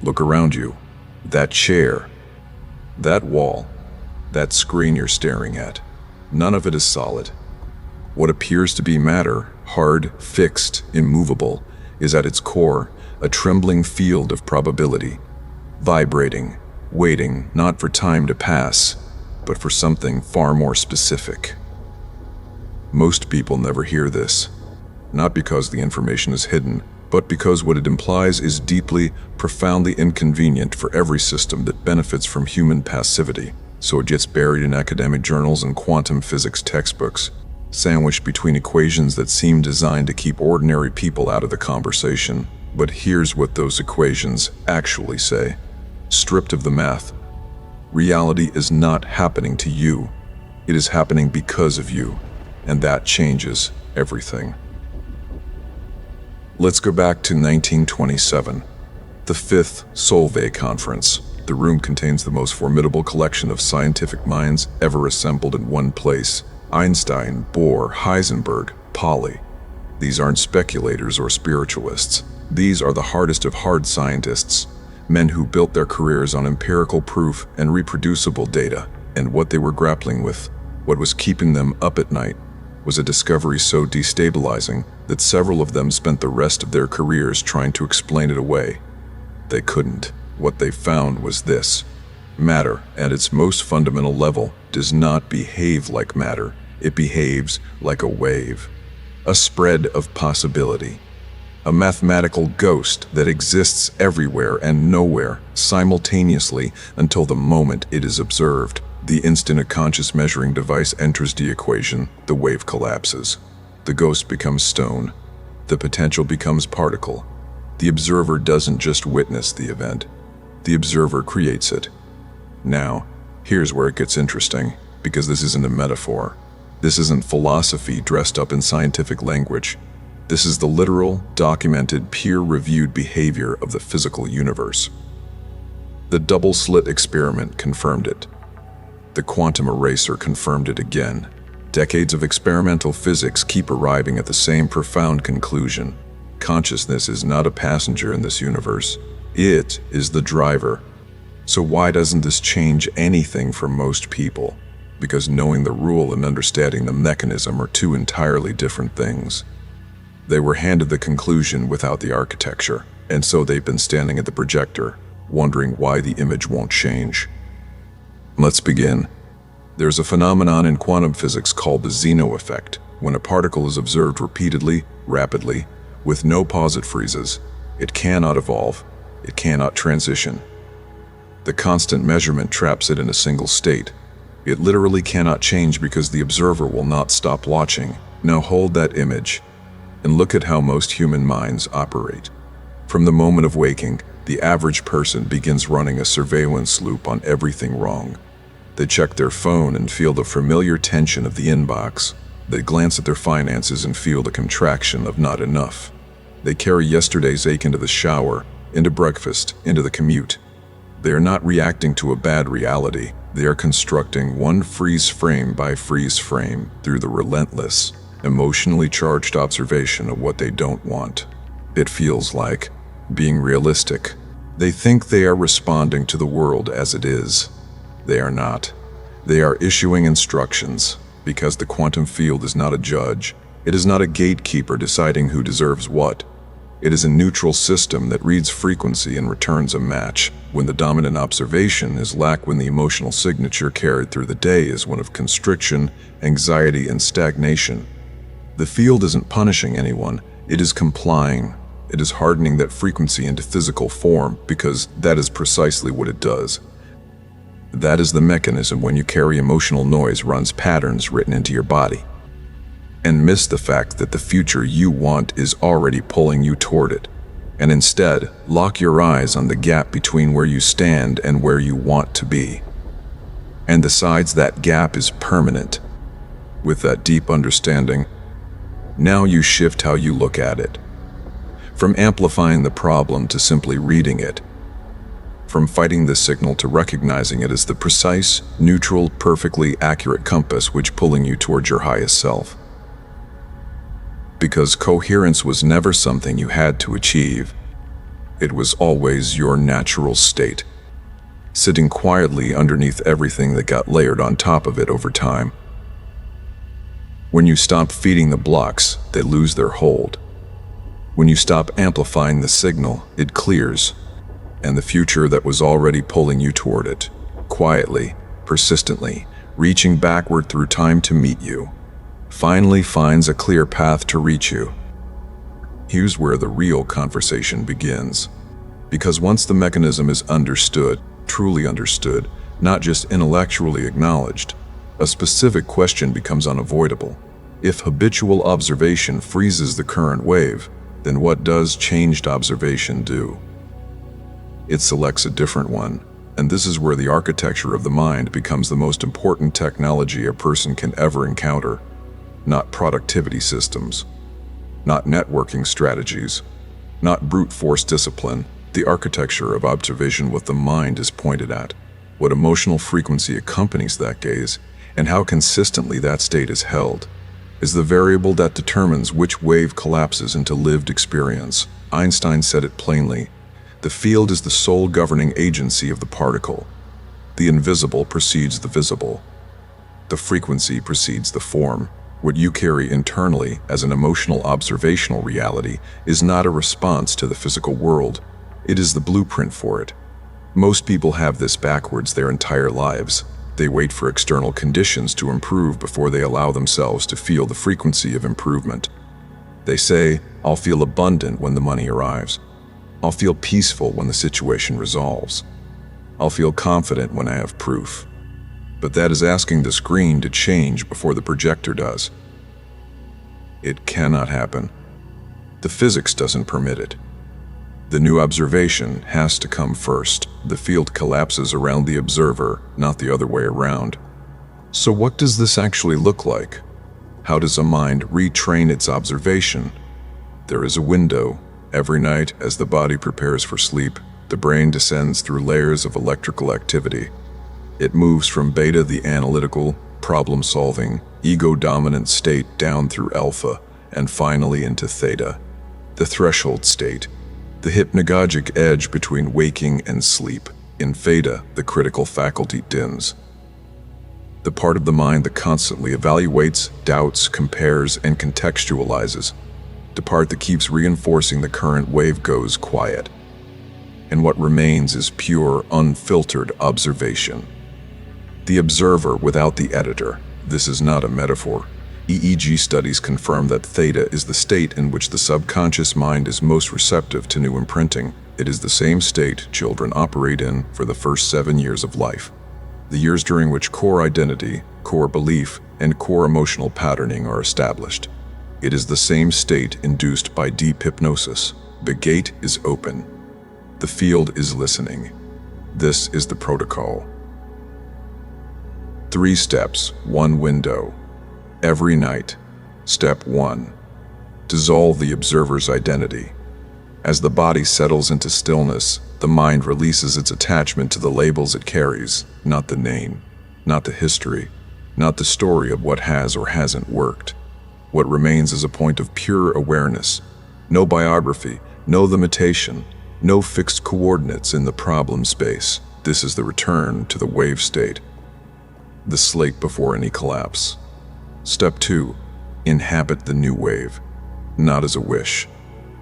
Look around you. That chair, that wall, that screen you're staring at. None of it is solid. What appears to be matter, hard, fixed, immovable, is at its core a trembling field of probability, vibrating, waiting not for time to pass, but for something far more specific. Most people never hear this, not because the information is hidden, but because what it implies is deeply, profoundly inconvenient for every system that benefits from human passivity. So it gets buried in academic journals and quantum physics textbooks, sandwiched between equations that seem designed to keep ordinary people out of the conversation. But here's what those equations actually say. Stripped of the math, reality is not happening to you. It is happening because of you, and that changes everything. Let's go back to 1927, the 5th Solvay Conference. The room contains the most formidable collection of scientific minds ever assembled in one place. Einstein, Bohr, Heisenberg, Pauli. These aren't speculators or spiritualists. These are the hardest of hard scientists, men who built their careers on empirical proof and reproducible data. And what they were grappling with, what was keeping them up at night, was a discovery so destabilizing that several of them spent the rest of their careers trying to explain it away. They couldn't. What they found was this: matter, at its most fundamental level, does not behave like matter. It behaves like a wave, a spread of possibility, a mathematical ghost that exists everywhere and nowhere simultaneously until the moment it is observed. The instant a conscious measuring device enters the equation, the wave collapses. The ghost becomes stone. The potential becomes particle. The observer doesn't just witness the event. The observer creates it. Now, here's where it gets interesting, because this isn't a metaphor. This isn't philosophy dressed up in scientific language. This is the literal, documented, peer-reviewed behavior of the physical universe. The double-slit experiment confirmed it. The quantum eraser confirmed it again. Decades of experimental physics keep arriving at the same profound conclusion. Consciousness is not a passenger in this universe. It is the driver. So why doesn't this change anything for most people? Because knowing the rule and understanding the mechanism are two entirely different things. They were handed the conclusion without the architecture, and so they've been standing at the projector, wondering why the image won't change. Let's begin. There's a phenomenon in quantum physics called the Zeno effect. When a particle is observed repeatedly, rapidly, with no pause it freezes. It cannot evolve. It cannot transition. The constant measurement traps it in a single state. It literally cannot change because the observer will not stop watching. Now hold that image and look at how most human minds operate. From the moment of waking, the average person begins running a surveillance loop on everything wrong. They check their phone and feel the familiar tension of the inbox. They glance at their finances and feel the contraction of not enough. They carry yesterday's ache into the shower, into breakfast, into the commute. They are not reacting to a bad reality. They are constructing one freeze frame by freeze frame through the relentless, emotionally charged observation of what they don't want. It feels like being realistic. They think they are responding to the world as it is. They are not. They are issuing instructions, because the quantum field is not a judge. It is not a gatekeeper deciding who deserves what. It is a neutral system that reads frequency and returns a match. When the dominant observation is lack, when the emotional signature carried through the day is one of constriction, anxiety, and stagnation. The field isn't punishing anyone. It is complying. It is hardening that frequency into physical form, because that is precisely what it does. That is the mechanism when you carry emotional noise runs patterns written into your body. And miss the fact that the future you want is already pulling you toward it. And instead, lock your eyes on the gap between where you stand and where you want to be. And decides that gap is permanent. With that deep understanding, now you shift how you look at it. From amplifying the problem to simply reading it. From fighting the signal to recognizing it as the precise, neutral, perfectly accurate compass which pulling you towards your highest self. Because coherence was never something you had to achieve. It was always your natural state, sitting quietly underneath everything that got layered on top of it over time. When you stop feeding the blocks, they lose their hold. When you stop amplifying the signal, it clears, and the future that was already pulling you toward it, quietly, persistently, reaching backward through time to meet you, finally finds a clear path to reach you. Here's where the real conversation begins. Because once the mechanism is understood, truly understood, not just intellectually acknowledged, a specific question becomes unavoidable. If habitual observation freezes the current wave, then what does changed observation do? It selects a different one, and this is where the architecture of the mind becomes the most important technology a person can ever encounter. Not productivity systems, not networking strategies, not brute force discipline. The architecture of observation what the mind is pointed at, what emotional frequency accompanies that gaze, and how consistently that state is held, is the variable that determines which wave collapses into lived experience. Einstein said it plainly: the field is the sole governing agency of the particle. The invisible precedes the visible. The frequency precedes the form. What you carry internally as an emotional observational reality is not a response to the physical world. It is the blueprint for it. Most people have this backwards their entire lives. They wait for external conditions to improve before they allow themselves to feel the frequency of improvement. They say, "I'll feel abundant when the money arrives. I'll feel peaceful when the situation resolves. I'll feel confident when I have proof." But that is asking the screen to change before the projector does. It cannot happen. The physics doesn't permit it. The new observation has to come first. The field collapses around the observer, not the other way around. So what does this actually look like? How does a mind retrain its observation? There is a window. Every night, as the body prepares for sleep, the brain descends through layers of electrical activity. It moves from beta, the analytical, problem-solving, ego-dominant state, down through alpha, and finally into theta, the threshold state, the hypnagogic edge between waking and sleep. In theta, the critical faculty dims. The part of the mind that constantly evaluates, doubts, compares, and contextualizes. The part that keeps reinforcing the current wave goes quiet. And what remains is pure, unfiltered observation. The observer without the editor. This is not a metaphor. EEG studies confirm that theta is the state in which the subconscious mind is most receptive to new imprinting. It is the same state children operate in for the first 7 years of life, the years during which core identity, core belief, and core emotional patterning are established. It is the same state induced by deep hypnosis. The gate is open. The field is listening. This is the protocol. 3 steps, 1 window. Every night. Step 1. Dissolve the observer's identity. As the body settles into stillness, the mind releases its attachment to the labels it carries, not the name, not the history, not the story of what has or hasn't worked. What remains is a point of pure awareness. No biography, no limitation, no fixed coordinates in the problem space. This is the return to the wave state, the slate before any collapse. Step 2. Inhabit the new wave. Not as a wish,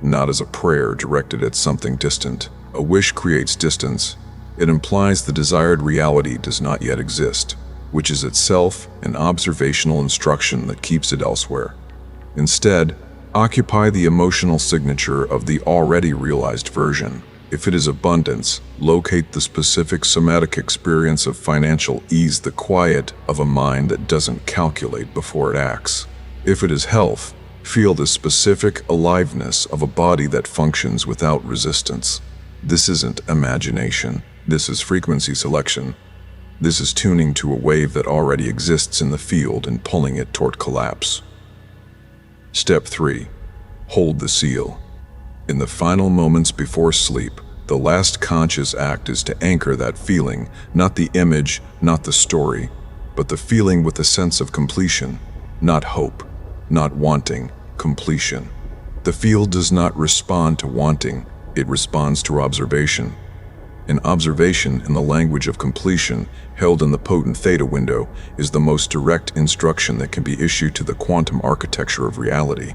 not as a prayer directed at something distant. A wish creates distance. It implies the desired reality does not yet exist, which is itself an observational instruction that keeps it elsewhere. Instead, occupy the emotional signature of the already realized version. If it is abundance, locate the specific somatic experience of financial ease, the quiet of a mind that doesn't calculate before it acts. If it is health, feel the specific aliveness of a body that functions without resistance. This isn't imagination. This is frequency selection. This is tuning to a wave that already exists in the field and pulling it toward collapse. Step 3. Hold the seal. In the final moments before sleep, the last conscious act is to anchor that feeling, not the image, not the story, but the feeling with a sense of completion, not hope, not wanting, completion. The field does not respond to wanting, It responds to observation. An observation, in the language of completion, held in the potent Theta window, is the most direct instruction that can be issued to the quantum architecture of reality.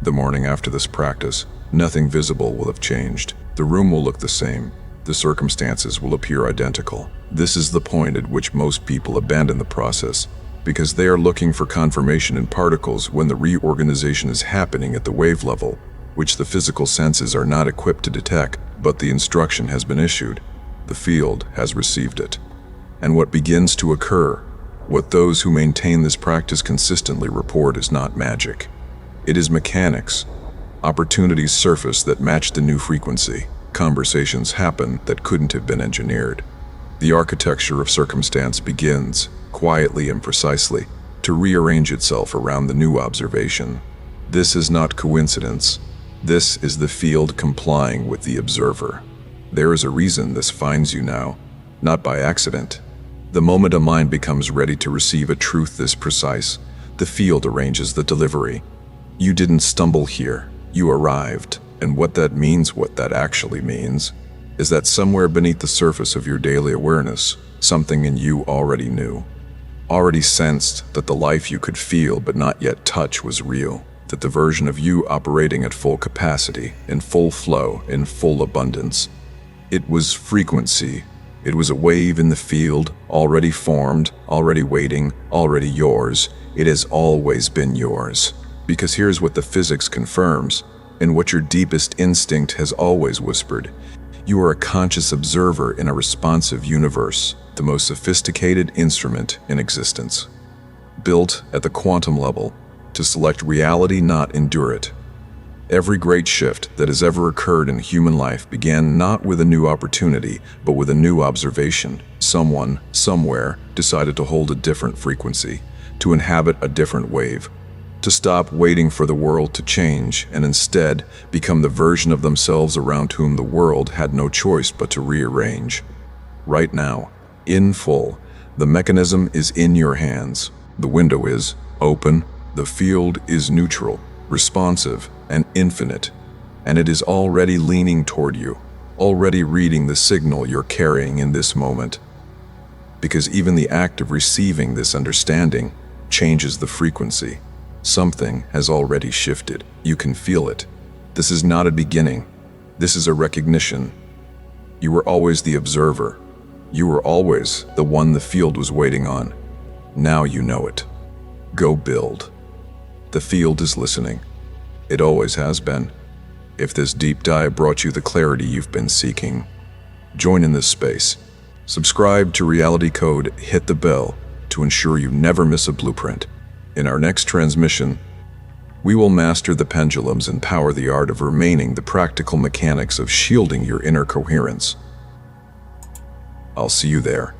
The morning after this practice, nothing visible will have changed. The room will look the same. The circumstances will appear identical. This is the point at which most people abandon the process, because they are looking for confirmation in particles when the reorganization is happening at the wave level, which the physical senses are not equipped to detect, but the instruction has been issued. The field has received it. And what begins to occur, what those who maintain this practice consistently report, is not magic. It is mechanics. Opportunities surface that match the new frequency. Conversations happen that couldn't have been engineered. The architecture of circumstance begins, quietly and precisely, to rearrange itself around the new observation. This is not coincidence. This is the field complying with the observer. There is a reason this finds you now, not by accident. The moment a mind becomes ready to receive a truth this precise, the field arranges the delivery. You didn't stumble here, you arrived. And what that actually means, is that somewhere beneath the surface of your daily awareness, something in you already knew, already sensed that the life you could feel but not yet touch was real, that the version of you operating at full capacity, in full flow, in full abundance. It was frequency. It was a wave in the field, already formed, already waiting, already yours. It has always been yours. Because here's what the physics confirms, and what your deepest instinct has always whispered. You are a conscious observer in a responsive universe, the most sophisticated instrument in existence. Built at the quantum level, to select reality, not endure it. Every great shift that has ever occurred in human life began not with a new opportunity, but with a new observation. Someone, somewhere, decided to hold a different frequency, to inhabit a different wave, to stop waiting for the world to change and instead become the version of themselves around whom the world had no choice but to rearrange. Right now, in full, the mechanism is in your hands. The window is open, the field is neutral, responsive, and infinite, and it is already leaning toward you, already reading the signal you're carrying in this moment. Because even the act of receiving this understanding changes the frequency. Something has already shifted. You can feel it. This is not a beginning. This is a recognition. You were always the observer. You were always the one the field was waiting on. Now you know it. Go build. The field is listening. It always has been. If this deep dive brought you the clarity you've been seeking, join in this space. Subscribe to Reality Code, hit the bell to ensure you never miss a blueprint. In our next transmission, we will master the pendulums and power the art of remaining, the practical mechanics of shielding your inner coherence. I'll see you there.